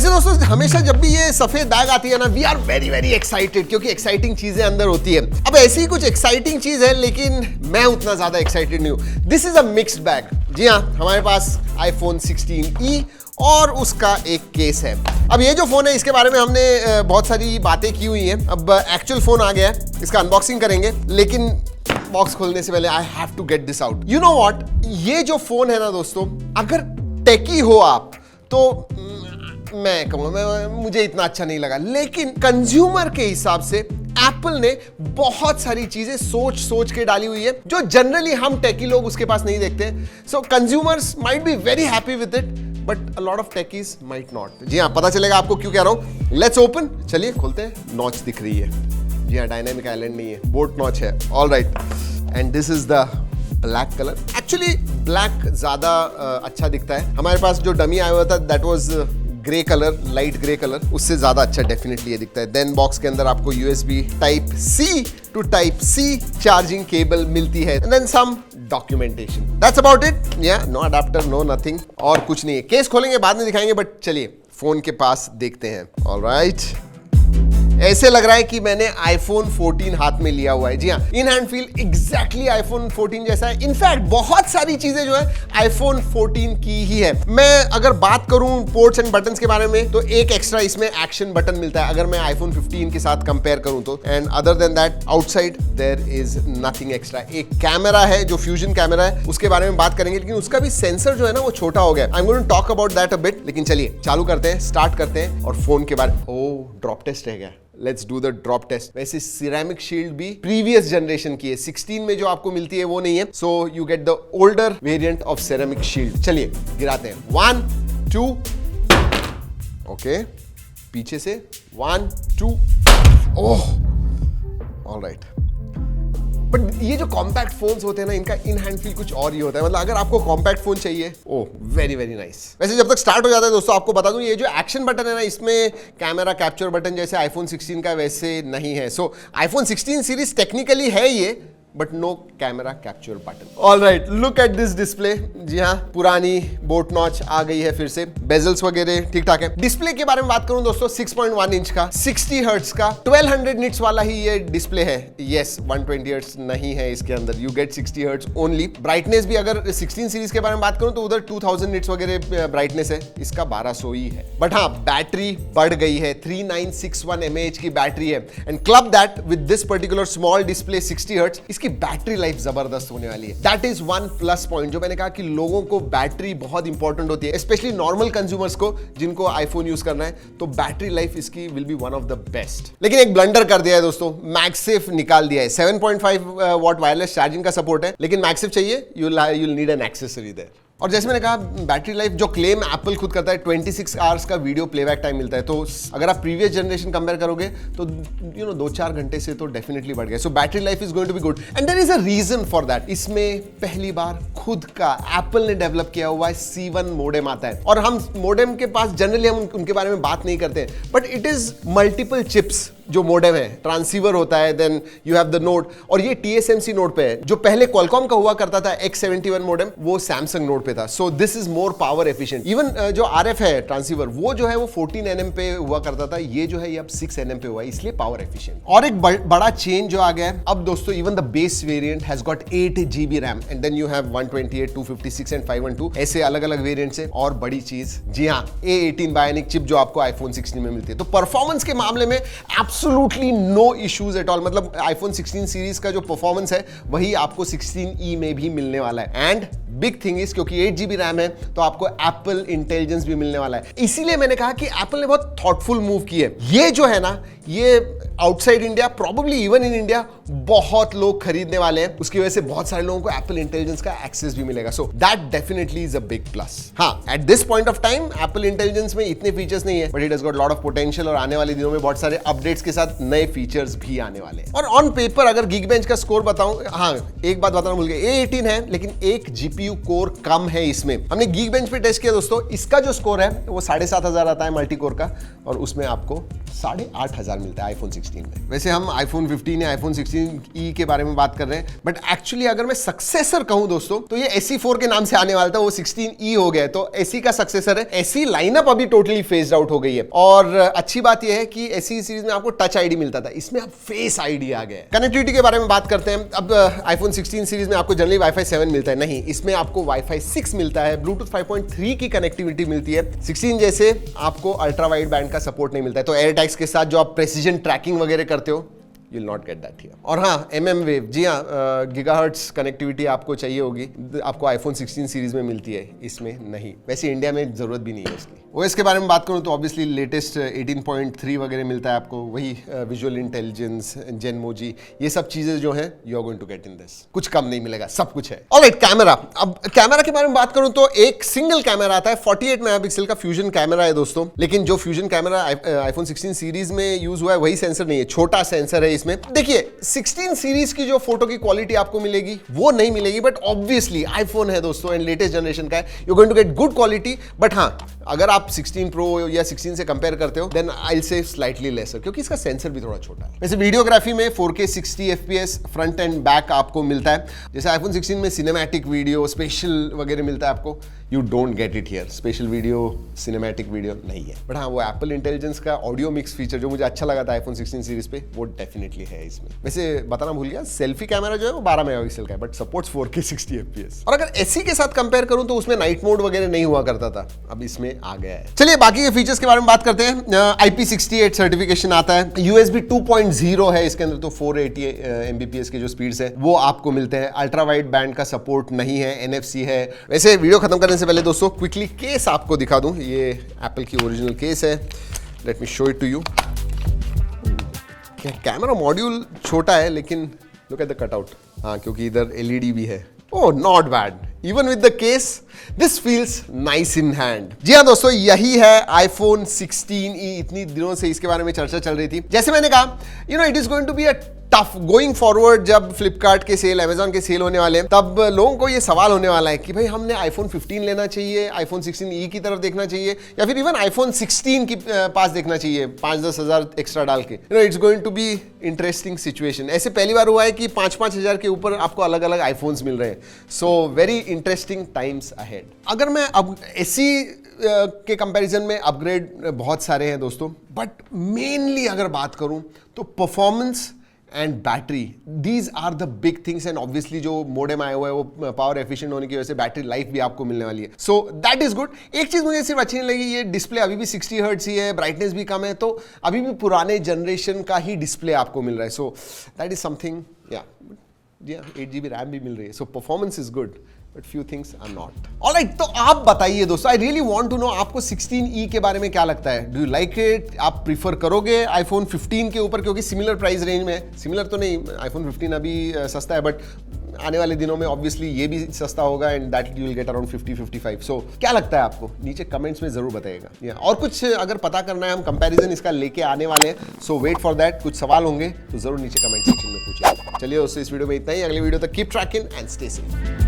वैसे दोस्तों हमेशा जब भी ये सफेद बैग आती है ना, we are very very excited, क्योंकि एक्साइटिंग चीजें अंदर होती है। अब ऐसी ही कुछ एक्साइटिंग चीज है, लेकिन मैं उतना ज्यादा एक्साइटेड नहीं हूं। This is a mixed bag. जी हाँ, हमारे पास iPhone 16e और उसका एक केस है। अब ये जो फोन है इसके बारे में हमने बहुत सारी बातें की हुई हैं। अब एक्चुअल फोन आ गया है, इसका अनबॉक्सिंग करेंगे, लेकिन बॉक्स खोलने से पहले I have to get this out. You know what, ये जो फोन है ना दोस्तों, अगर टेकी हो आप तो मैं कहूँगा मुझे इतना अच्छा नहीं लगा, लेकिन कंज्यूमर के हिसाब से एप्पल ने बहुत सारी चीजें सोच सोच के डाली हुई है जो जनरली हम टेकी लोग उसके पास नहीं देखते। So consumers might be very happy with it, but a lot of techies might not. जी हाँ, पता चलेगा आपको क्यों कह रहा हूं। लेट्स ओपन, चलिए खोलते हैं। नॉच दिख रही है। जी हाँ, डायनामिक आइलैंड नहीं है, बोट नॉच है। All right, and this is the black colour. Actually black ज्यादा अच्छा दिखता है। हमारे पास जो डमी आया हुआ था that was grey colour, light grey colour, उससे ज्यादा अच्छा डेफिनेटली ये दिखता है। देन बॉक्स के अंदर आपको USB Type-C to Type-C charging cable मिलती है, and then some documentation. That's about it. या नो अडेप्टर, नो नथिंग, और कुछ नहीं है। केस खोलेंगे बाद में दिखाएंगे, बट चलिए फोन के पास देखते हैं। ऑलराइट, ऐसे लग रहा है कि मैंने iPhone 14 हाथ में लिया हुआ है। जी हाँ, in hand feel exactly iPhone 14 जैसा है। इनफैक्ट बहुत सारी चीजें जो है iPhone 14 की ही है। मैं अगर बात करूं पोर्ट्स एंड बटन्स के बारे में, तो एक एक्स्ट्रा इसमें एक्शन बटन मिलता है अगर मैं iPhone 15 के साथ कंपेयर करूं तो। And other than that, outside there is nothing extra. एक कैमरा है जो फ्यूजन कैमरा है, उसके बारे में बात करेंगे, लेकिन उसका भी सेंसर जो है ना वो छोटा हो गया। I am going to talk about that a bit, लेकिन चलिए चालू करते हैं, स्टार्ट करते हैं। और फोन के बारे, ओ ड्रॉप टेस्ट रह गया, let's do the drop test. वैसे सिरेमिक शील्ड भी प्रीवियस जनरेशन की है, 16 में जो आपको मिलती है वो नहीं है। So you get the older variant of ceramic shield. चलिए गिराते हैं। 1 2, ओके, पीछे से 1 2, ओह, ऑलराइट। बट ये जो कॉम्पैक्ट फोन्स होते हैं ना, इनका इन हैंड फील कुछ और ही होता है। मतलब अगर आपको कॉम्पैक्ट फोन चाहिए, ओह वेरी वेरी नाइस। वैसे जब तक स्टार्ट हो जाता है दोस्तों, आपको बता दूं ये जो एक्शन बटन है ना, इसमें कैमरा कैप्चर बटन जैसे iPhone 16 का वैसे नहीं है। सो iPhone 16 सीरीज टेक्निकली है ये, but no camera capture button. Alright, look at this display. जी हाँ, पुरानी बोट नॉच आ गई है फिर से। बेजल्स वगैरह ठीक ठाक है। डिस्प्ले के बारे में बात करूं दोस्तों, 6.1 इंच का, 60 हर्ट्ज का, 1200 निट्स वाला ही ये डिस्प्ले है। यस, 120 हर्ट्ज नहीं है इसके अंदर, you get 60 hertz only. Brightness भी अगर 16 सीरीज के बारे में बात करूं तो उधर 2000 निट्स वगैरह ब्राइटनेस है, इसका 1200 ही है। बट हाँ, बैटरी बढ़ गई है, 3961 mAh की बैटरी है। And club that with this particular small display 60 hertz, इसकी बैटरी लाइफ जबरदस्त होने वाली है। That is one plus point. जो मैंने कहा कि लोगों को बैटरी बहुत इंपॉर्टेंट होती है, स्पेशली नॉर्मल कंज्यूमर्स को जिनको आईफोन यूज करना है, तो बैटरी लाइफ इसकी will be one of the best. लेकिन एक ब्लंडर कर दिया है दोस्तों, मैगसेफ निकाल दिया है। 7.5 वॉट वायरलेस चार्जिंग का सपोर्ट है, लेकिन मैगसेफ चाहिए, you'll need an accessory there। और जैसे मैंने कहा, बैटरी लाइफ जो क्लेम एप्पल खुद करता है, 26 आवर्स का वीडियो प्लेबैक टाइम मिलता है। तो अगर आप प्रीवियस जनरेशन कंपेयर करोगे तो 2-4 घंटे से तो डेफिनेटली बढ़ गया। So battery life is going to be good, and there is a reason for that. इसमें पहली बार खुद का एप्पल ने डेवलप किया हुआ है C1 मोडेम आता है। और हम मोडेम के पास जनरली हम उनके बारे में बात नहीं करते, but it is multiple chips जो मोडेम है, ट्रांसीवर होता है, then you have the node, और ये TSMC नोड पे है। जो पहले क्वालकॉम का हुआ करता था X71 मोडेम, वो सैमसंग नोड पे था। So this is more power efficient. Even जो RF है ट्रांसीवर, वो जो है वो 14 nm पे हुआ करता था, ये जो है ये अब 6 nm पे हुआ है, इसलिए पावर एफिशिएंट। और एक बड़ा चेंज जो आ गया है अब दोस्तों, even the base variant has got 8 GB RAM, and then you have 128, 256 and 512, ऐसे अलग अलग वेरिएंट्स है। और बड़ी चीज, जी हाँ, A18 बायोनिक चिप जो आपको iPhone 16 में मिलती है। तो परफॉर्मेंस के मामले में absolutely no issues at all. मतलब iPhone 16 सीरीज का जो परफॉर्मेंस है वही आपको 16e में भी मिलने वाला है। एंड बिग थिंग इज, क्योंकि 8 GB रैम है तो आपको एप्पल इंटेलिजेंस भी मिलने वाला है। इसीलिए मैंने कहा कि एप्पल ने बहुत थॉटफुल मूव की है। ये जो है ना, ये outside India, probably even in India, बहुत लोग खरीदने वाले हैं। उसकी वजह से बहुत सारे लोगों को एप्पल इंटेलिजेंस का एक्सेस भी मिलेगा। So that definitely is a big plus. हाँ, at this point of time Apple Intelligence में इतने फीचर्स नहीं है, but it has got lot of potential, और आने वाले दिनों में बहुत सारे अपडेट्स के साथ नए फीचर्स भी आने वाले हैं। और ऑन पेपर अगर Geekbench का स्कोर बताऊं, हाँ एक बात बताना भूल गया, A18 है, लेकिन एक GPU कोर कम है इसमें। हमने Geekbench पे टेस्ट किया दोस्तों, इसका जो स्कोर है वो 7500 आता है मल्टी कोर का, और उसमें आपको 8500 मिलता है iPhone 16 16 में। वैसे हम iPhone 15 या iPhone 16e के बारे में बात कर रहे हैं, बट एक्चुअली अगर मैं सक्सेसर कहूं दोस्तों तो ये SE4 के नाम से आने वाला था, वो 16e हो गया, तो SE का सक्सेसर है। SE लाइनअप अभी टोटली फेस्ड आउट हो गई है, और अच्छी बात यह है कि SE सीरीज में आपको टच आईडी मिलता था, इसमें अब फेस आईडी आ गया है। कनेक्टिविटी के बारे में बात करते हैं। अब iPhone 16 सीरीज में आपको जनरली Wi-Fi 7 मिलता है, नहीं, इसमें आपको Wi-Fi 6 मिलता है, Bluetooth 5.3 की कनेक्टिविटी मिलती है। 16 जैसे आपको अल्ट्रा वाइड बैंड का सपोर्ट नहीं मिलता है, तो एयरटैग्स के साथ जो आप प्रेसिजन ट्रैकिंग वगैरह करते हो, you'll not get that here। और हाँ, MM वेव, जी हाँ, गीगाहर्ट्ज कनेक्टिविटी आपको चाहिए होगी, आपको iPhone 16 सीरीज में मिलती है, इसमें नहीं। वैसे इंडिया में जरूरत भी नहीं है इसकी। OS के बारे में बात करूँ तो ऑब्वियसली लेटेस्ट 18.3 वगैरह मिलता है आपको, वही विजुअल इंटेलिजेंस, जेनमोजी, ये सब चीजें जो हैं you are going to get in this. कुछ कम नहीं मिलेगा, सब कुछ है। Alright, camera. अब कैमरा के बारे में बात करूँ तो एक सिंगल कैमरा आता है, 48 मेगापिक्सल का फ्यूजन कैमरा है दोस्तों, लेकिन जो फ्यूजन कैमरा iPhone 16 सीरीज में यूज हुआ है वही सेंसर नहीं है, छोटा सेंसर है इसमें। देखिए 16 सीरीज की जो फोटो की क्वालिटी आपको मिलेगी वो नहीं मिलेगी, बट ऑब्वियसली आईफोन है दोस्तों एंड लेटेस्ट जनरेशन का है, you going to get good quality. But हाँ, अगर आप 16 प्रो या 16 से कंपेयर करते हो then I will say slightly lesser, क्योंकि इसका सेंसर भी थोड़ा छोटा है। वैसे वीडियोग्राफी में 4K 60 FPS front end back आपको मिलता है। जैसे iPhone 16 में सिनेमैटिक वीडियो, स्पेशल वगैरह मिलता है आपको, you don't get it here. Special video, cinematic video नहीं है। बट हाँ, वो एप्पल इंटेलिजेंस का ऑडियो मिक्स फीचर जो मुझे अच्छा लगा था iPhone 16 सीरीज पे, वो डेफिनेटली है इसमें। वैसे बताना भूल गया, सेल्फी कैमरा जो है वो 12 मेगापिक्सल का है, बट सपोर्ट्स 4K 60 FPS। और अगर SE के साथ कंपेयर करूं तो उसमें नाइट मोड वगैरह नहीं हुआ करता था, अब इसमें आ गया है। चलिए बाकी के फीचर्स के बारे में बात करते हैं। IP68 सर्टिफिकेशन आता है, USB 2.0 है इसके अंदर, तो 480 Mbps के जो स्पीड्स है वो आपको मिलते हैं। अल्ट्रा वाइड बैंड का सपोर्ट नहीं है, NFC है। वैसे वीडियो खत्म करने से पहले दोस्तों क्विकली केस आपको दिखा दूं, ये एप्पल की ओरिजिनल केस है, let me show it to you. Camera module छोटा है लेकिन लुक एट द कटआउट, हाँ, क्योंकि इधर LED भी है। Oh, not bad. Even with the case this feels nice in hand. जी हाँ दोस्तों, यही है iPhone 16e। इतनी दिनों से इसके बारे में चर्चा चल रही थी। जैसे मैंने कहा, you know, it is going to be a tough going forward. जब फ्लिपकार्ट के सेल, अमेजॉन के सेल होने वाले हैं, तब लोगों को ये सवाल होने वाला है कि भाई हमने iPhone 15 लेना चाहिए, iPhone 16e की तरफ देखना चाहिए, या फिर इवन iPhone 16 की पास देखना चाहिए 5-10 हज़ार एक्स्ट्रा डाल के। You know, it's going to be interesting situation. ऐसे पहली बार हुआ है कि 5-5 हज़ार के ऊपर आपको अलग अलग आईफोन्स मिल रहे हैं। So very interesting times ahead. अगर मैं अब SE के कंपैरिजन में अपग्रेड बहुत सारे हैं दोस्तों, बट मेनली अगर बात करूं तो performance and battery, these are the big things. And obviously जो मॉडेम आया हुआ है वो पावर एफिशिएंट होने की वजह से बैटरी लाइफ भी आपको मिलने वाली है, सो दैट इज गुड। एक चीज मुझे सिर्फ अच्छी नहीं लगी, ये डिस्प्ले अभी भी 60 हर्ट्ज ही है, ब्राइटनेस भी कम है, तो अभी भी पुराने जनरेशन का ही डिस्प्ले आपको मिल रहा है। सो दैट इज समथिंग, या 8GB रैम भी मिल रही है, so performance is good, but few things are not. Alright, तो आप बताइए दोस्तों, I really want to know आपको 16e के बारे में क्या लगता है? Do you like it? आप प्रीफर करोगे iPhone 15 के ऊपर, क्योंकि सिमिलर प्राइस रेंज में है? सिमिलर तो नहीं, iPhone 15 अभी सस्ता है, बट आने वाले दिनों में ऑब्वियसली ये भी सस्ता होगा and that you will get around 50-55। सो क्या लगता है आपको? नीचे कमेंट्स में जरूर बताइएगा। और कुछ अगर पता करना है, हम कंपैरिजन इसका लेके आने वाले हैं, सो वेट फॉर दैट। कुछ सवाल होंगे तो जरूर नीचे कमेंट सेक्शन में पूछिए। चलिए दोस्तों, इस वीडियो में इतना ही। अगले वीडियो तक keep trekking and stay safe.